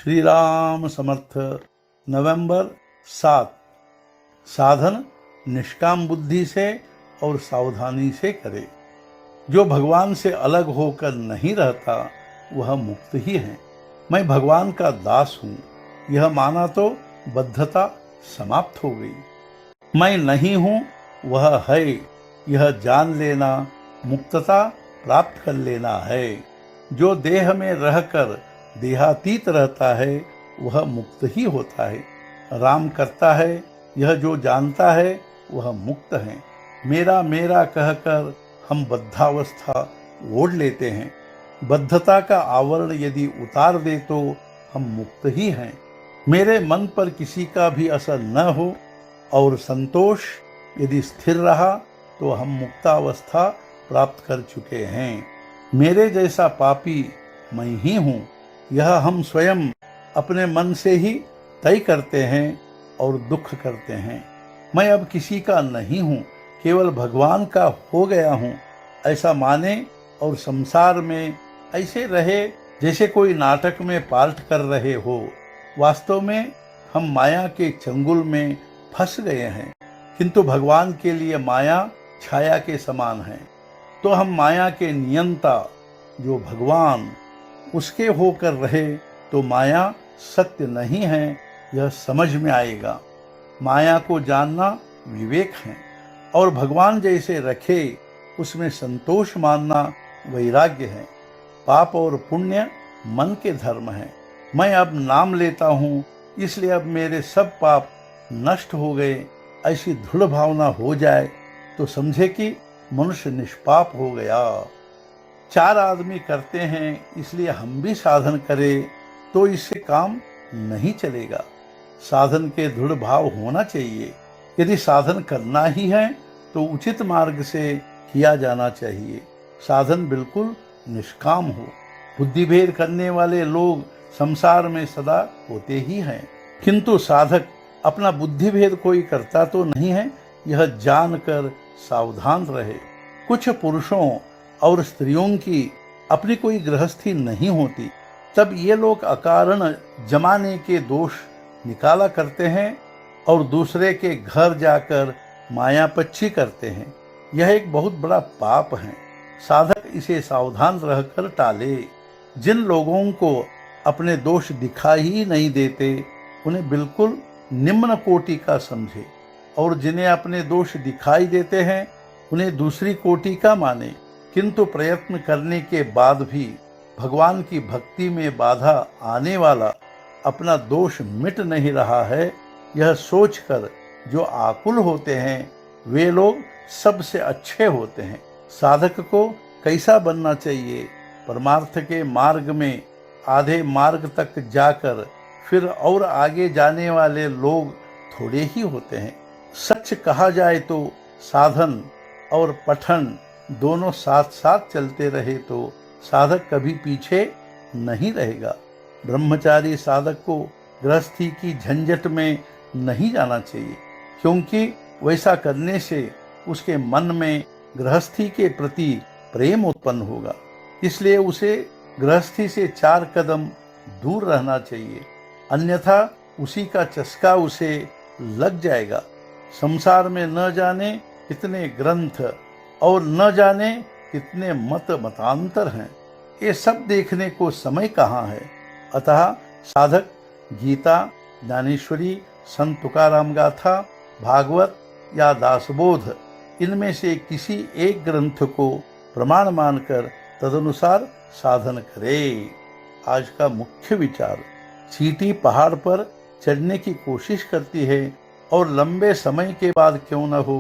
श्री राम समर्थ। नवंबर 7। साधन निष्काम बुद्धि से और सावधानी से करे। जो भगवान से अलग होकर नहीं रहता वह मुक्त ही है। मैं भगवान का दास हूँ, यह माना तो बद्धता समाप्त हो गई। मैं नहीं हूँ वह है, यह जान लेना मुक्तता प्राप्त कर लेना है। जो देह में रहकर देहातीत रहता है वह मुक्त ही होता है। राम करता है यह जो जानता है वह मुक्त है। मेरा मेरा कहकर हम बद्धावस्था ओढ़ लेते हैं। बद्धता का आवरण यदि उतार दे तो हम मुक्त ही हैं। मेरे मन पर किसी का भी असर न हो और संतोष यदि स्थिर रहा तो हम मुक्तावस्था प्राप्त कर चुके हैं। मेरे जैसा पापी मैं ही हूँ, यह हम स्वयं अपने मन से ही तय करते हैं और दुख करते हैं। मैं अब किसी का नहीं हूँ, केवल भगवान का हो गया हूँ, ऐसा माने और संसार में ऐसे रहे जैसे कोई नाटक में पार्ट कर रहे हो। वास्तव में हम माया के चंगुल में फंस गए हैं, किंतु भगवान के लिए माया छाया के समान है। तो हम माया के नियंता जो भगवान उसके होकर रहे तो माया सत्य नहीं है, यह समझ में आएगा। माया को जानना विवेक है और भगवान जैसे रखे उसमें संतोष मानना वैराग्य है। पाप और पुण्य मन के धर्म है। मैं अब नाम लेता हूँ इसलिए अब मेरे सब पाप नष्ट हो गए, ऐसी दृढ़ भावना हो जाए तो समझे कि मनुष्य निष्पाप हो गया। 4 आदमी करते हैं इसलिए हम भी साधन करें तो इससे काम नहीं चलेगा। साधन के दृढ़ भाव होना चाहिए। यदि साधन करना ही है तो उचित मार्ग से किया जाना चाहिए। साधन बिल्कुल निष्काम हो। बुद्धिभेद करने वाले लोग संसार में सदा होते ही हैं, किंतु साधक अपना बुद्धिभेद कोई करता तो नहीं है, यह जानकर सावधान रहे। कुछ पुरुषों और स्त्रियों की अपनी कोई गृहस्थी नहीं होती, तब ये लोग अकारण जमाने के दोष निकाला करते हैं और दूसरे के घर जाकर मायापच्ची करते हैं। यह एक बहुत बड़ा पाप है। साधक इसे सावधान रहकर टाले। जिन लोगों को अपने दोष दिखाई ही नहीं देते उन्हें बिल्कुल निम्न कोटि का समझे, और जिन्हें अपने दोष दिखाई देते हैं उन्हें दूसरी कोटि का माने। किंतु प्रयत्न करने के बाद भी भगवान की भक्ति में बाधा आने वाला अपना दोष मिट नहीं रहा है, यह सोचकर जो आकुल होते हैं वे लोग सबसे अच्छे होते हैं। साधक को कैसा बनना चाहिए? परमार्थ के मार्ग में आधे मार्ग तक जाकर फिर और आगे जाने वाले लोग थोड़े ही होते हैं। सच कहा जाए तो साधन और पठन दोनों साथ साथ चलते रहे तो साधक कभी पीछे नहीं रहेगा। ब्रह्मचारी साधक को गृहस्थी की झंझट में नहीं जाना चाहिए, क्योंकि वैसा करने से उसके मन में गृहस्थी के प्रति प्रेम उत्पन्न होगा। इसलिए उसे गृहस्थी से 4 कदम दूर रहना चाहिए, अन्यथा उसी का चस्का उसे लग जाएगा। संसार में न जाने कितने ग्रंथ और न जाने कितने मतांतर हैं, ये सब देखने को समय कहाँ है। अतः साधक गीता, ज्ञानेश्वरी, संत तुकाराम गाथा, भागवत या दासबोध इनमें से किसी एक ग्रंथ को प्रमाण मानकर तदनुसार साधन करे। आज का मुख्य विचार, चींटी पहाड़ पर चढ़ने की कोशिश करती है और लंबे समय के बाद क्यों न हो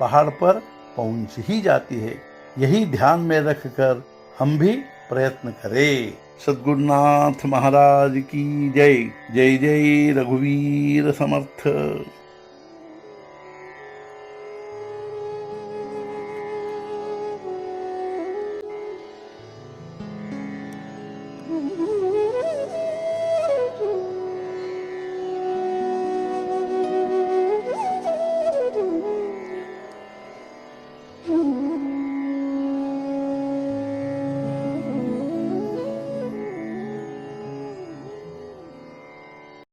पहाड़ पर पहुंच ही जाती है। यही ध्यान में रखकर हम भी प्रयत्न करें। सद्गुरुनाथ महाराज की जय। जय जय रघुवीर समर्थ।